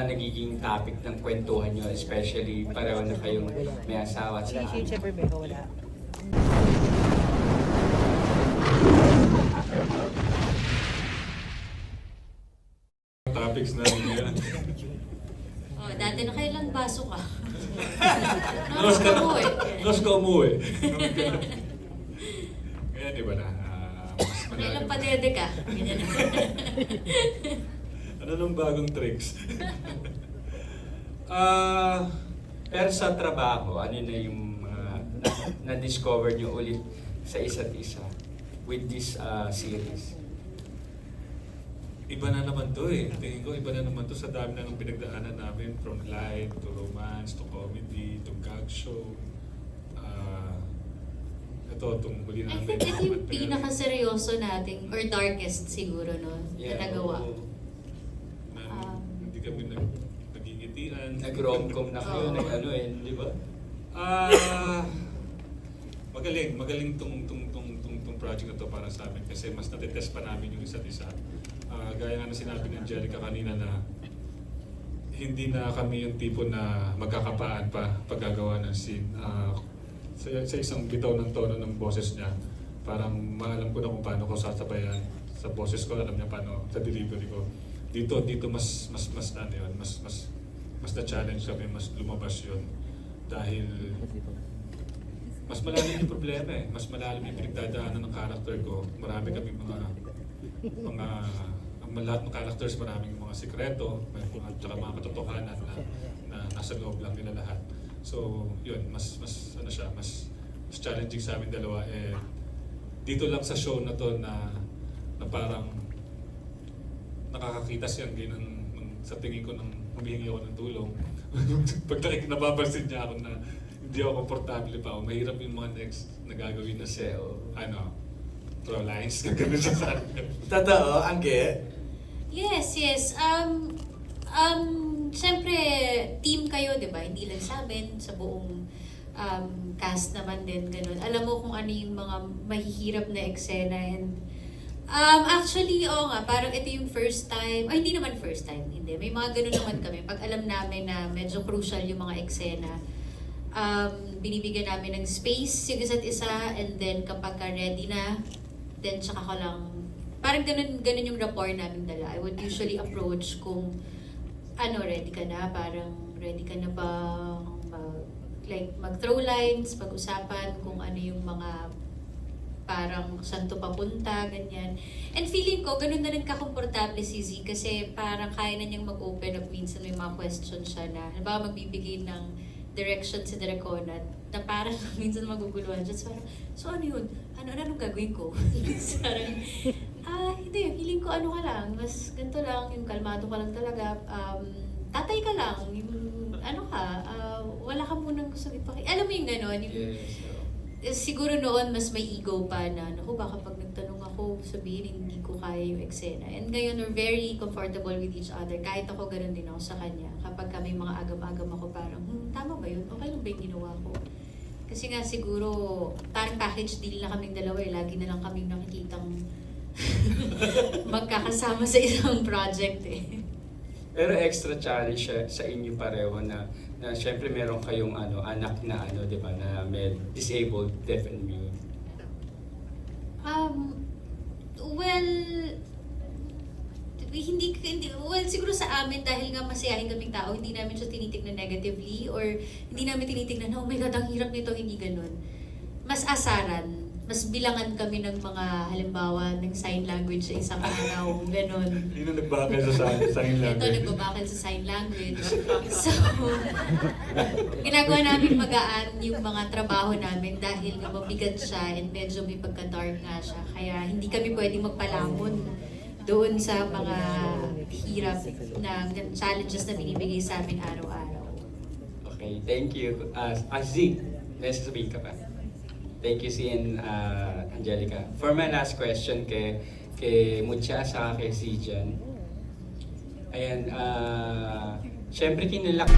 nagiging topic ng kwentuhan nyo, especially pareho na kayong may asawa at saka Siyempre, may wala. Topics namin yan. Oh, dati na kailang baso ka. Nos ka umuwi. Nos ka umuwi. Kaya di ba na, mas Kailang malalim. padede ka. Ganyan. Ano nung bagong tricks? pero sa trabaho, ano na yung mga na-discover nyo ulit sa isa't isa with this series? Iba na naman to eh. Tingin ko iba na naman to sa dami na ng pinagdaanan namin, from light to romance to comedy to gag show. Ito, itong huli I natin. think ito yung pinakaseryoso nating, or darkest siguro, no? Na nagawa. oo. Na, hindi kami nagigitian. Nag-romcom na kayo, Oo. nag-ano eh, di ba? Magaling tong project na to para sa amin kasi mas natitest pa namin yung isa't isa. Gaya nga na sinabi ni Angelica kanina na hindi na kami yung tipo na magkakapaan pa paggagawa ng scene. Sa isang bitaw ng tono ng boses niya, parang maalam ko na kung paano ko sasabayan sa boses ko, alam niya paano sa delivery ko. Dito mas ano yun, mas na challenge kami, mas lumabas yun dahil mas malalim yung problema eh. Mas malalim yung pinagdadaanan ng character ko. Marami kami lahat ng characters, maraming mga sikreto, may tsaka mga katotohanan na nasa loob lang nila lahat. So, yun, mas challenging sa amin dalawa. Eh, dito lang sa show na to na parang nakakakita siya sa tingin ko nang humihingi ako ng tulong. Pag nababansin niya ako na hindi ako komportable pa ako, mahirap yung mga next na gagawin na throw lines, gagawin siya sa akin. Totoo, Angge? Yes. Siyempre, team kayo, di ba? Hindi lang sa amin, sa buong cast naman din, ganun. Alam mo kung ano yung mga mahihirap na eksena and actually, oo nga, parang ito yung first time, ay hindi naman first time, hindi. May mga ganun naman kami. Pag alam namin na medyo crucial yung mga eksena, binibigyan namin ng space yung isa't isa and then kapag ready na, then tsaka ko lang, parang ganun yung rapport namin dala. I would usually approach kung ready ka na, parang ready ka na ba mag-throw lines, pag-usapan kung ano yung mga parang saan to papunta, ganyan. And feeling ko, ganun na rin kakomportable si Z kasi parang kaya na niyang mag-open up minsan may mga questions siya na, halimbawa magbibigay ng direction si Draconat na parang minsan maguguluhan siya. So ano yun? Anong gagawin ko? Parang, hindi. Feeling ko ka lang. Mas ganito lang. Yung kalmado ka lang talaga. Tatay ka lang. Yung, wala ka munang gusto ipakita. Alam mo yung gano'n? Siguro noon mas may ego pa na, baka pag nagtanong ako, sabihin hindi ko kaya yung eksena. And ngayon, we're very comfortable with each other. Kahit ako, ganun din ako sa kanya. Kapag kami mga agam-agam ako, parang, tama ba yun? Okay lang ba yung ginawa ko? Kasi nga siguro, parang package deal na kaming dalawa eh. Lagi na lang kaming nakikitang magkakasama sa isang project eh. Pero extra challenge siya sa inyo pareho na syempre meron kayong anak na di ba, na may disabled, deaf and mute. Well, siguro sa amin dahil nga masayahin kaming tao, hindi namin siya tinitignan negatively or hindi namin tinitignan, oh my God, ang hirap nito, hindi ganun. Mas asaran, mas bilangan kami ng mga halimbawa ng sign language sa isang araw, ganun. Hindi na nagbakal sa sign language. Ito, nagbabakal sa sign language. So, ginagawa namin magaan yung mga trabaho namin dahil nga mabigat siya and medyo may pagka-dark nga siya. Kaya hindi kami pwedeng magpalamon doon sa mga hirap na challenges na binibigay sa amin araw-araw. Okay, thank you. Z, may sasabihin ka pa? Thank you, Si and Angelica. For my last question kay Mucha sa kay Zijan. Ayan, syempre kinilak